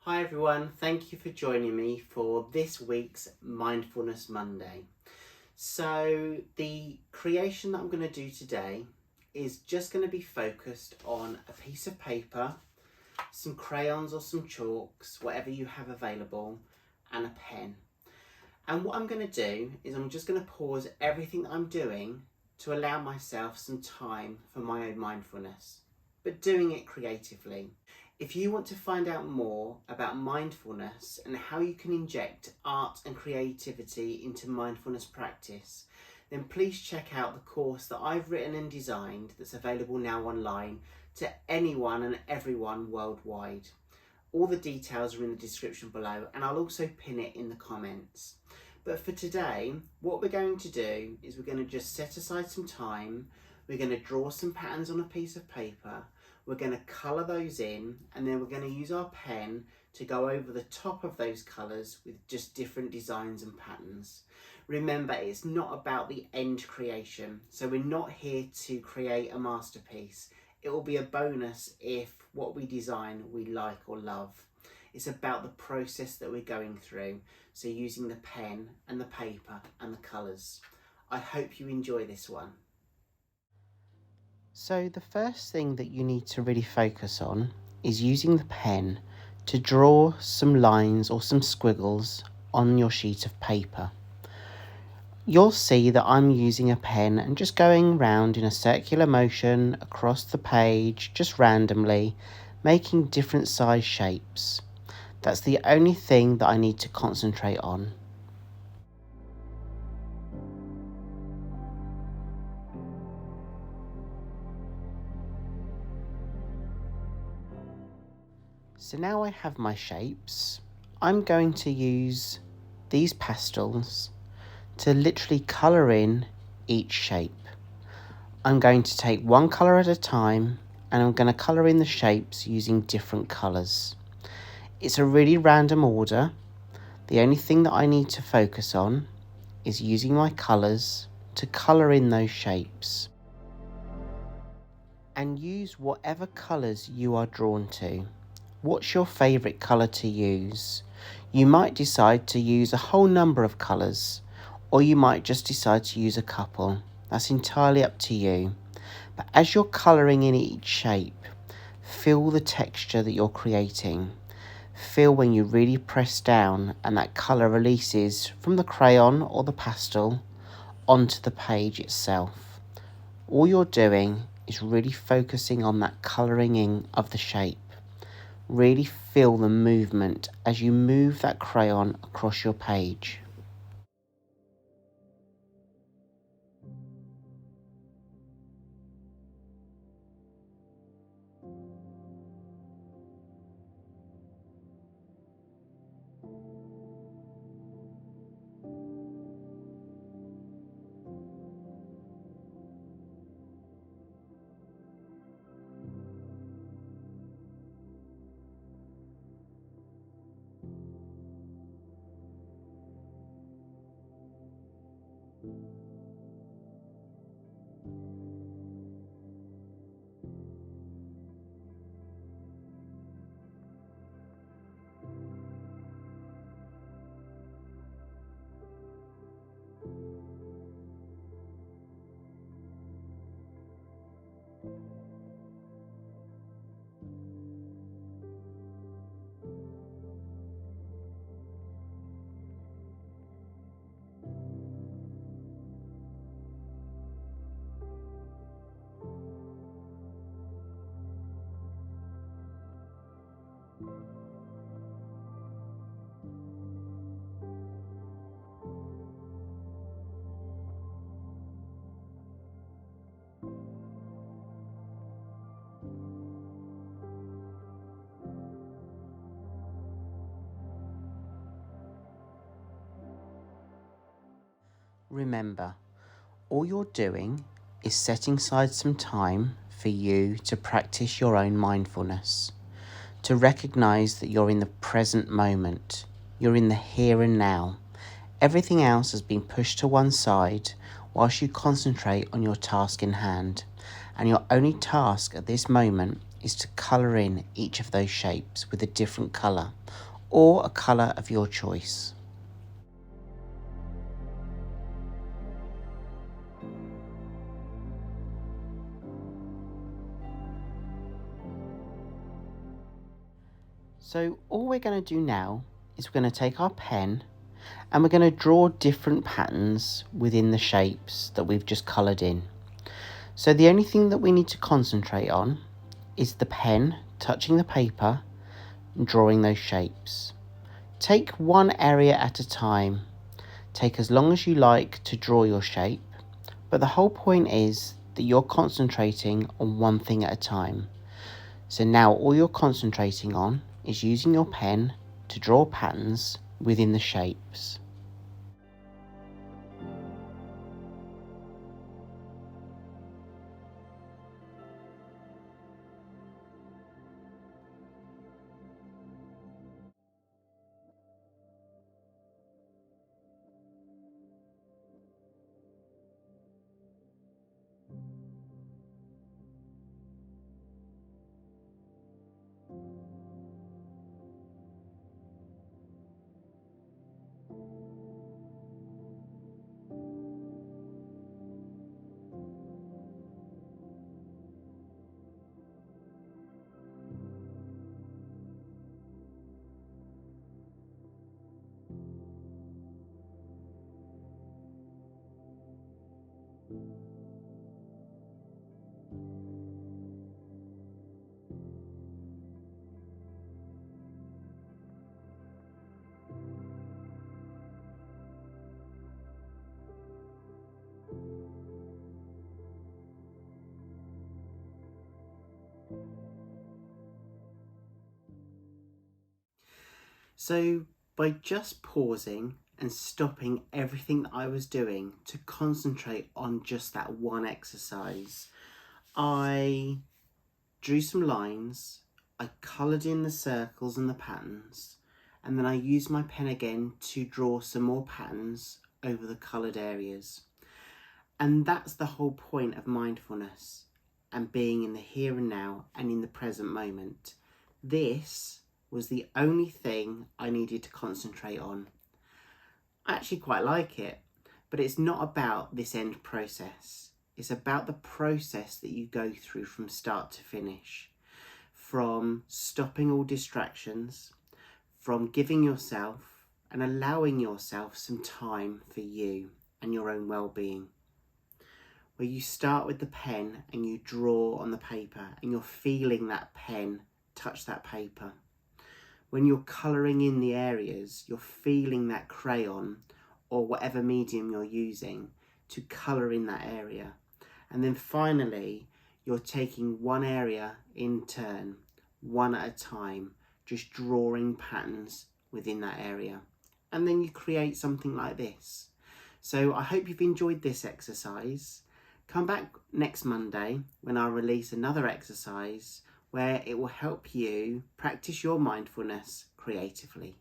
Hi everyone, thank you for joining me for this week's Mindfulness Monday. So the creation that I'm going to do today is just going to be focused on a piece of paper, some crayons or some chalks, whatever you have available, and a pen. And what I'm going to do is I'm just going to pause everything that I'm doing to allow myself some time for my own mindfulness, but doing it creatively. If you want to find out more about mindfulness and how you can inject art and creativity into mindfulness practice, then please check out the course that I've written and designed that's available now online to anyone and everyone worldwide. All the details are in the description below, and I'll also pin it in the comments. But for today, what we're going to do is we're going to just set aside some time. We're going to draw some patterns on a piece of paper. We're going to colour those in, and then we're going to use our pen to go over the top of those colours with just different designs and patterns. Remember, it's not about the end creation, so we're not here to create a masterpiece. It will be a bonus if what we design we like or love. It's about the process that we're going through, so using the pen and the paper and the colours. I hope you enjoy this one. So the first thing that you need to really focus on is using the pen to draw some lines or some squiggles on your sheet of paper. You'll see that I'm using a pen and just going round in a circular motion across the page, just randomly, making different size shapes. That's the only thing that I need to concentrate on. So now I have my shapes. I'm going to use these pastels to literally colour in each shape. I'm going to take one colour at a time, and I'm going to colour in the shapes using different colours. It's a really random order. The only thing that I need to focus on is using my colours to colour in those shapes. And use whatever colours you are drawn to. What's your favourite colour to use? You might decide to use a whole number of colours, or you might just decide to use a couple. That's entirely up to you. But as you're colouring in each shape, feel the texture that you're creating. Feel when you really press down and that colour releases from the crayon or the pastel onto the page itself. All you're doing is really focusing on that colouring in of the shape. Really feel the movement as you move that crayon across your page. Remember, all you're doing is setting aside some time for you to practice your own mindfulness, to recognize that you're in the present moment, you're in the here and now. Everything else has been pushed to one side whilst you concentrate on your task in hand. And your only task at this moment is to colour in each of those shapes with a different colour or a colour of your choice. So all we're going to do now is we're going to take our pen and we're going to draw different patterns within the shapes that we've just coloured in. So the only thing that we need to concentrate on is the pen touching the paper and drawing those shapes. Take one area at a time. Take as long as you like to draw your shape, but the whole point is that you're concentrating on one thing at a time. So now all you're concentrating on is using your pen to draw patterns within the shapes. So by just pausing and stopping everything that I was doing to concentrate on just that one exercise, I drew some lines, I coloured in the circles and the patterns, and then I used my pen again to draw some more patterns over the coloured areas. And that's the whole point of mindfulness and being in the here and now and in the present moment. This was the only thing I needed to concentrate on. I actually quite like it, but it's not about this end process. It's about the process that you go through from start to finish, from stopping all distractions, from giving yourself and allowing yourself some time for you and your own well-being. Where you start with the pen and you draw on the paper and you're feeling that pen touch that paper. When you're colouring in the areas, you're feeling that crayon or whatever medium you're using to colour in that area. And then finally, you're taking one area in turn, one at a time, just drawing patterns within that area. And then you create something like this. So I hope you've enjoyed this exercise. Come back next Monday when I release another exercise where it will help you practice your mindfulness creatively.